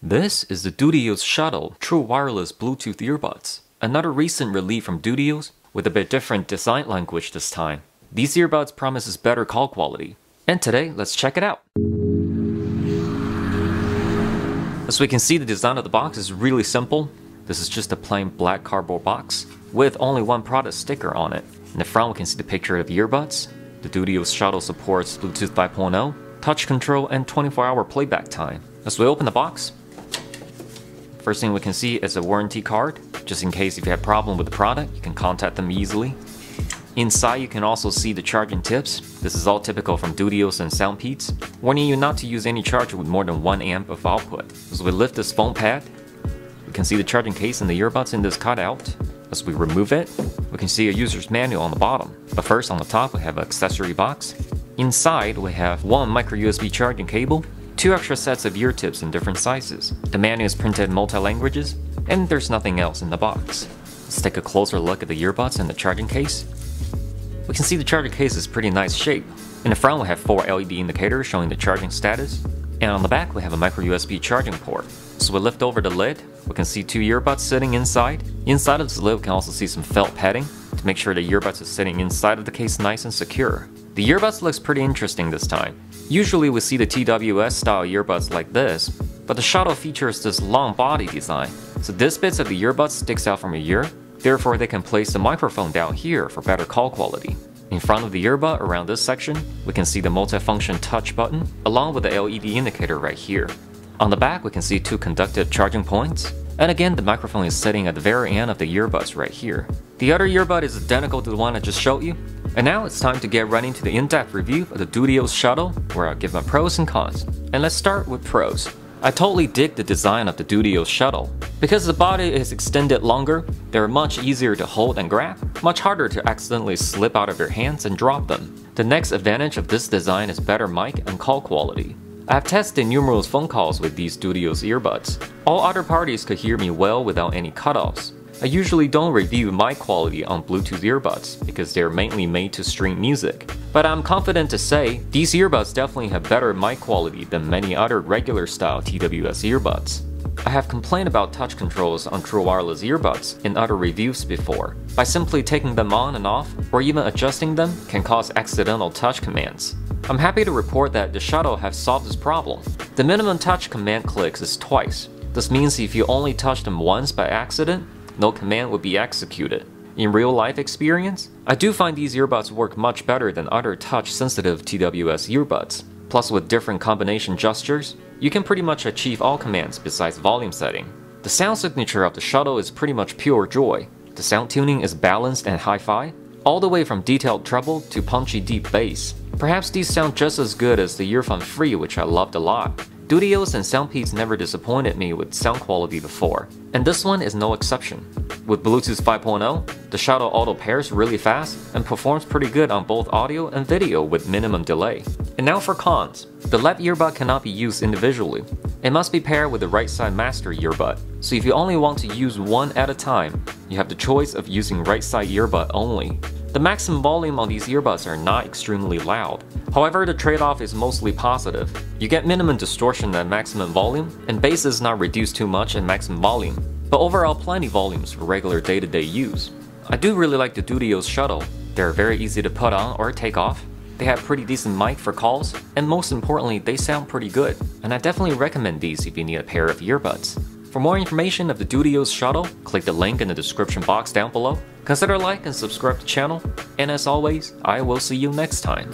This is the Dudios Shuttle True Wireless Bluetooth Earbuds, another recent release from Dudios with a bit different design language this time. These earbuds promises better call quality, and today let's check it out. As we can see, the design of the box is really simple. This is just a plain black cardboard box with only one product sticker on it. In the front we can see the picture of the earbuds. The Dudios Shuttle supports Bluetooth 5.0, touch control, and 24-hour playback time. As we open the box, first thing we can see is a warranty card. Just in case if you have a problem with the product, you can contact them easily. Inside you can also see the charging tips. This is all typical from Dudios and Soundpeats, warning you not to use any charger with more than 1 amp of output. As we lift this foam pad, we can see the charging case and the earbuds in this cutout. As we remove it, we can see a user's manual on the bottom. But first, on the top we have an accessory box. Inside we have one micro USB charging cable, 2 extra sets of ear tips in different sizes. The manual is printed in multi-languages, and there's nothing else in the box. Let's take a closer look at the earbuds and the charging case. We can see the charging case is pretty nice shape. In the front we have 4 LED indicators showing the charging status, and on the back we have a micro USB charging port. So we lift over the lid, we can see 2 earbuds sitting inside. Inside of this lid we can also see some felt padding to make sure the earbuds are sitting inside of the case nice and secure. The earbuds looks pretty interesting this time. Usually we see the TWS style earbuds like this, but the Shuttle features this long body design. So this bits of the earbuds sticks out from your ear, therefore they can place the microphone down here for better call quality. In front of the earbud, around this section, we can see the multifunction touch button, along with the LED indicator right here. On the back, we can see 2 conductive charging points, and again the microphone is sitting at the very end of the earbuds right here. The other earbud is identical to the one I just showed you. And now it's time to get right into the in-depth review of the Dudios Shuttle, where I'll give my pros and cons. And let's start with pros. I totally dig the design of the Dudios Shuttle. Because the body is extended longer, they're much easier to hold and grab, much harder to accidentally slip out of your hands and drop them. The next advantage of this design is better mic and call quality. I've tested numerous phone calls with these Dudios earbuds. All other parties could hear me well without any cutoffs. I usually don't review mic quality on Bluetooth earbuds because they're mainly made to stream music. But I'm confident to say, these earbuds definitely have better mic quality than many other regular style TWS earbuds. I have complained about touch controls on True Wireless earbuds in other reviews before. By simply taking them on and off, or even adjusting them, can cause accidental touch commands. I'm happy to report that the Shuttle have solved this problem. The minimum touch command clicks is twice. This means if you only touch them once by accident, no command would be executed. In real-life experience, I do find these earbuds work much better than other touch-sensitive TWS earbuds. Plus, with different combination gestures, you can pretty much achieve all commands besides volume setting. The sound signature of the Shuttle is pretty much pure joy. The sound tuning is balanced and HiFi, all the way from detailed treble to punchy deep bass. Perhaps these sound just as good as the Earphone Free, which I loved a lot. Dudios and Soundpeats never disappointed me with sound quality before, and this one is no exception. With Bluetooth 5.0, the Shuttle auto pairs really fast and performs pretty good on both audio and video with minimum delay. And now for cons. The left earbud cannot be used individually. It must be paired with the right side master earbud. So if you only want to use one at a time, you have the choice of using right side earbud only. The maximum volume on these earbuds are not extremely loud. However, the trade-off is mostly positive. You get minimum distortion at maximum volume, and bass is not reduced too much at maximum volume, but overall plenty volumes for regular day-to-day use. I do really like the Dudios Shuttle. They're very easy to put on or take off. They have pretty decent mic for calls, and most importantly, they sound pretty good. And I definitely recommend these if you need a pair of earbuds. For more information of the Dudios Shuttle, click the link in the description box down below. Consider like and subscribe to the channel, and as always, I will see you next time.